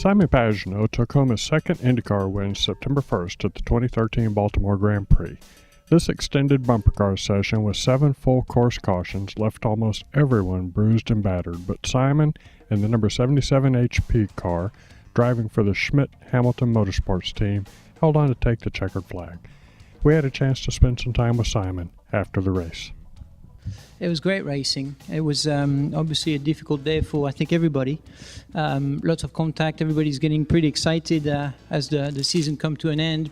Simon Pagenaud took home his second IndyCar win September 1st at the 2013 Baltimore Grand Prix. This extended bumper car session with 7 full course cautions left almost everyone bruised and battered, but Simon and the number 77 HP car, driving for the Schmidt-Hamilton Motorsports team, held on to take the checkered flag. We had a chance to spend some time with Simon after the race. It was great racing. It was obviously a difficult day for, I think, everybody. Lots of contact. Everybody's getting pretty excited as the season come to an end.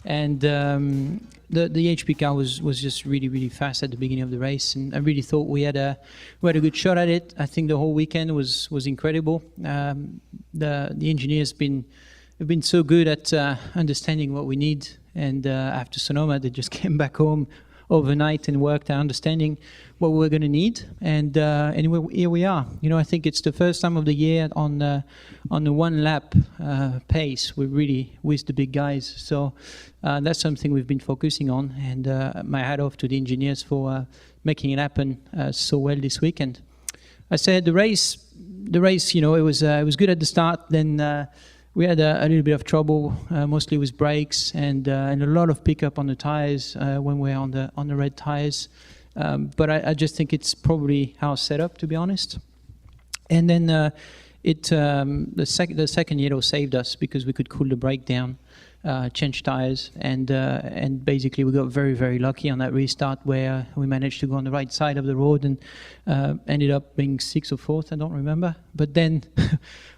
And the HP car was just really, really fast at the beginning of the race. And I really thought we had a good shot at it. I think the whole weekend was incredible. The engineers have been so good at understanding what we need. And after Sonoma, they just came back home overnight and worked out understanding what we were going to need, and here we are. You know, I think it's the first time of the year on the one lap pace we're really with the big guys. So that's something we've been focusing on, and my hat off to the engineers for making it happen so well this weekend. I said the race. You know, it was good at the start. Then we had a little bit of trouble, mostly with brakes and a lot of pickup on the tires when we're on the red tires. But I just think it's probably our setup, to be honest. And then the second yellow saved us because we could cool the brake down, change tires, and basically we got very, very lucky on that restart where we managed to go on the right side of the road and ended up being 6th or 4th, I don't remember. But then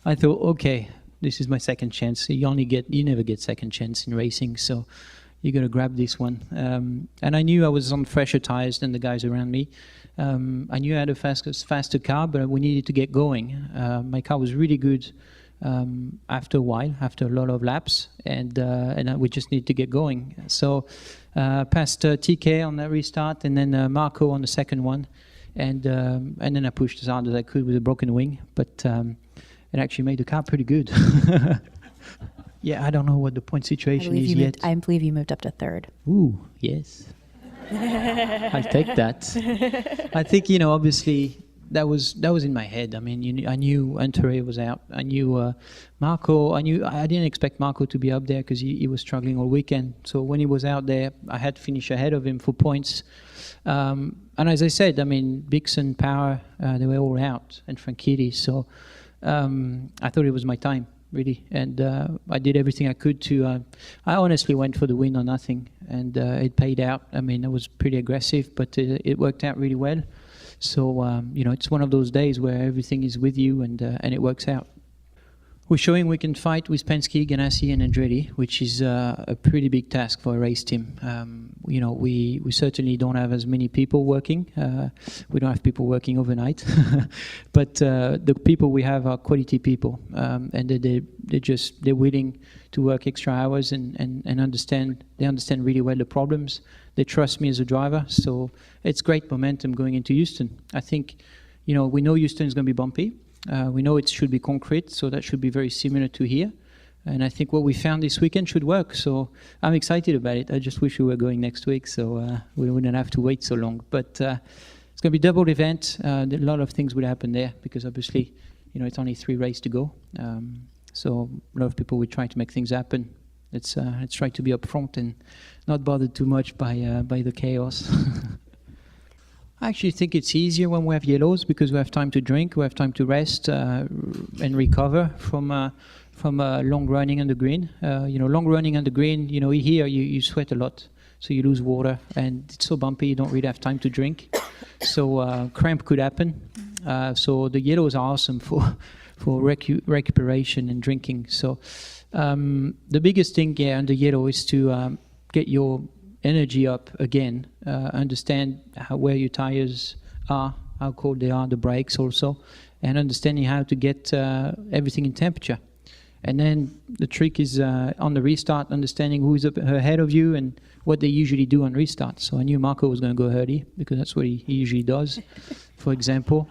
I thought, okay, this is my second chance. You never get second chance in racing, so you got to grab this one. And I knew I was on fresher tires than the guys around me. I knew I had a faster car, but we needed to get going. My car was really good after a while, after a lot of laps, and we just needed to get going. So past TK on that restart, and then Marco on the second one, and then I pushed as hard as I could with a broken wing, but it actually made the car pretty good. Yeah, I don't know what the point situation is yet. I believe you moved up to 3rd. Ooh, yes. I'll take that. I think, you know, obviously that was in my head. I mean, I knew Antere was out. I knew Marco. I didn't expect Marco to be up there because he was struggling all weekend. So when he was out there, I had to finish ahead of him for points. And as I said, I mean, Bixen, Power, they were all out, and Franchitti. So I thought it was my time, really, and I did everything I could to. I honestly went for the win or nothing, and it paid out. I mean, I was pretty aggressive, but it worked out really well. So you know, it's one of those days where everything is with you, and it works out. We're showing we can fight with Penske, Ganassi, and Andretti, which is a pretty big task for a race team. You know, we certainly don't have as many people working. We don't have people working overnight, but the people we have are quality people, and they're willing to work extra hours and understand. They understand really well the problems. They trust me as a driver, so it's great momentum going into Houston. I think, you know, we know Houston is going to be bumpy. We know it should be concrete, so that should be very similar to here. And I think what we found this weekend should work. So I'm excited about it. I just wish we were going next week, so we wouldn't have to wait so long. But it's going to be a double event. A lot of things will happen there because obviously, you know, it's only 3 races to go. So a lot of people will try to make things happen. Let's try to be up front and not bothered too much by the chaos. I actually think it's easier when we have yellows because we have time to drink, we have time to rest and recover from long running on the green. You know, long running on the green, you know, here you sweat a lot, so you lose water, and it's so bumpy you don't really have time to drink. So cramp could happen. So the yellows are awesome for recuperation and drinking. So the biggest thing, on the yellow is to get your energy up again, understand where your tires are, how cold they are, the brakes also, and understanding how to get everything in temperature. And then the trick is on the restart, understanding who's up ahead of you and what they usually do on restart. So I knew Marco was going to go early because that's what he usually does, for example.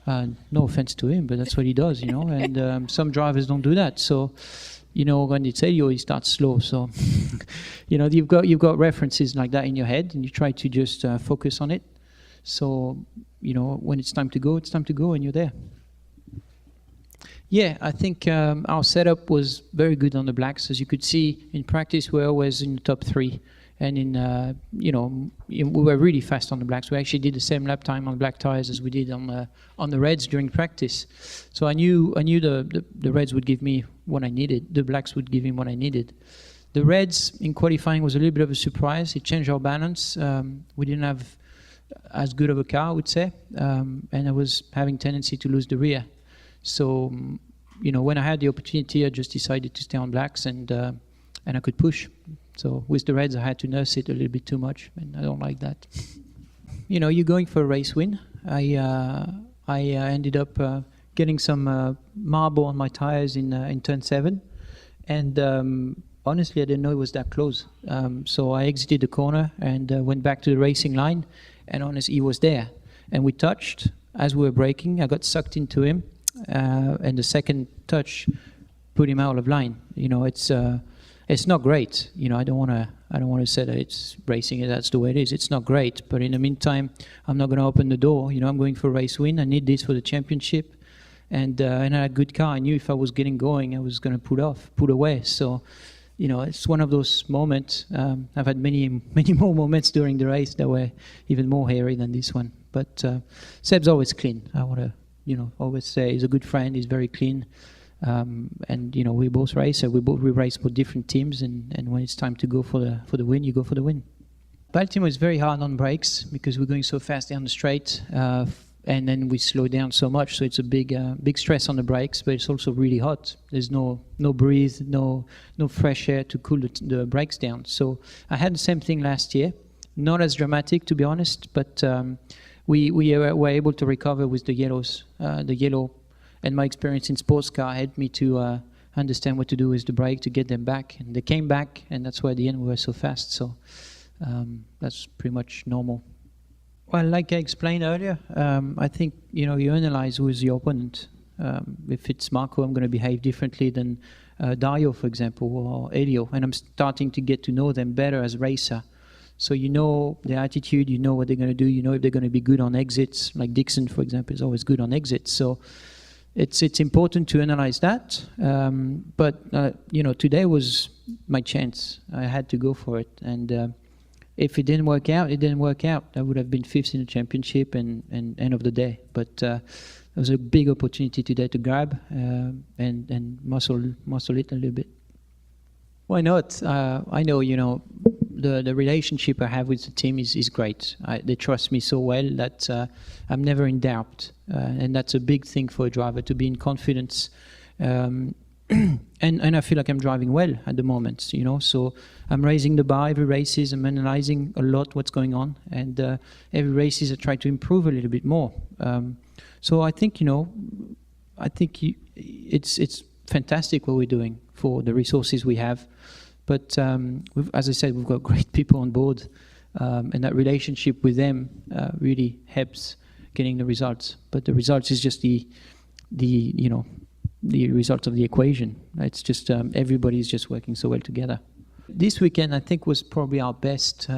No offense to him, but that's what he does, you know, and some drivers don't do that. So, you know, when it's Elio, he starts slow. So, you know, you've got references like that in your head, and you try to just focus on it. So, you know, when it's time to go, and you're there. Yeah, I think our setup was very good on the blacks. As you could see in practice, we're always in the top 3. And we were really fast on the blacks. We actually did the same lap time on black tires as we did on the reds during practice. So I knew the reds would give me what I needed. The blacks would give me what I needed. The reds in qualifying was a little bit of a surprise. It changed our balance. We didn't have as good of a car, I would say, and I was having tendency to lose the rear. So when I had the opportunity, I just decided to stay on blacks, and I could push. So with the reds, I had to nurse it a little bit too much, and I don't like that. You're going for a race win. I ended up getting some marble on my tires in turn 7, and honestly, I didn't know it was that close. So I exited the corner and went back to the racing line, and honestly, he was there. And we touched as we were braking. I got sucked into him, and the second touch put him out of line. It's not great. I don't want to say that it's racing. That's the way it is. It's not great. But in the meantime, I'm not going to open the door. I'm going for a race win. I need this for the championship, and I had a good car. I knew if I was getting going, I was going to put away. So, it's one of those moments. I've had many more moments during the race that were even more hairy than this one. But Seb's always clean. I want to, always say he's a good friend. He's very clean. And we both race. We race for different teams, and when it's time to go for the win, you go for the win. Baltimore is very hard on brakes because we're going so fast down the straight, and then we slow down so much. So it's a big stress on the brakes, but it's also really hot. There's no breeze, no fresh air to cool the brakes down. So I had the same thing last year, not as dramatic to be honest, but we were able to recover with the yellows, the yellow. And my experience in sports car helped me to understand what to do with the brake to get them back. And they came back, and that's why at the end we were so fast. So that's pretty much normal. Well, like I explained earlier, I think, you analyze who is your opponent. If it's Marco, I'm going to behave differently than Dario, for example, or Elio. And I'm starting to get to know them better as a racer. So their attitude, what they're going to do, if they're going to be good on exits. Like Dixon, for example, is always good on exits. So it's important to analyze that, but today was my chance. I had to go for it, and if it didn't work out, it didn't work out. I would have been 5th in the championship and end of the day. But there was a big opportunity today to grab and muscle it a little bit. Why not? I know the relationship I have with the team is great. They trust me so well that I'm never in doubt. And that's a big thing for a driver, to be in confidence. And I feel like I'm driving well at the moment, So I'm raising the bar every races. I'm analyzing a lot what's going on. And every races I try to improve a little bit more. So I think, it's fantastic what we're doing for the resources we have. But as I said, we've got great people on board, and that relationship with them really helps getting the results. But the results is just the result of the equation. It's just everybody's just working so well together. This weekend, I think, was probably our best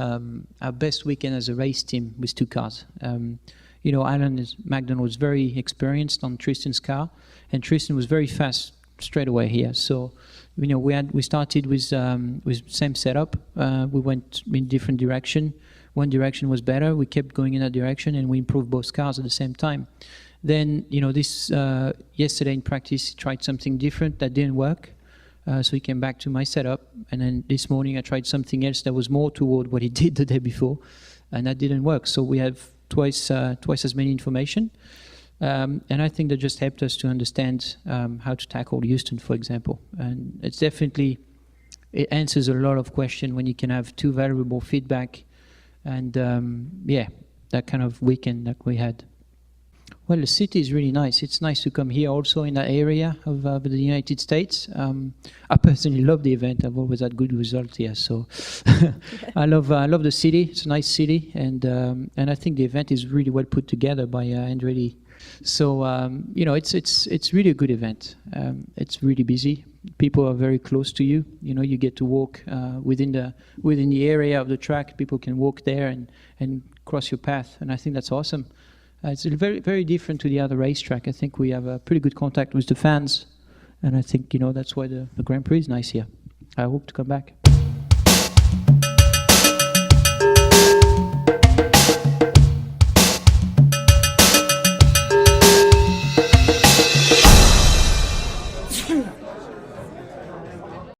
weekend as a race team with 2 cars. Alan Magdon was very experienced on Tristan's car, and Tristan was very fast straight away here. So, we started with same setup. We went in different direction. One direction was better. We kept going in that direction, and we improved both cars at the same time. Then, this yesterday in practice, he tried something different that didn't work. So he came back to my setup, and then this morning I tried something else that was more toward what he did the day before, and that didn't work. So we have twice as many information. And I think that just helped us to understand how to tackle Houston, for example. And it answers a lot of questions when you can have 2 valuable feedback. And that kind of weekend that we had. Well, the city is really nice. It's nice to come here also in that area of the United States. I personally love the event. I've always had good results here. So I love the city. It's a nice city. And I think the event is really well put together by Andretti. So, it's really a good event. It's really busy. People are very close to you. You get to walk within the area of the track. People can walk there and cross your path. And I think that's awesome. It's very, very different to the other racetrack. I think we have a pretty good contact with the fans, and I think that's why the Grand Prix is nice here. I hope to come back.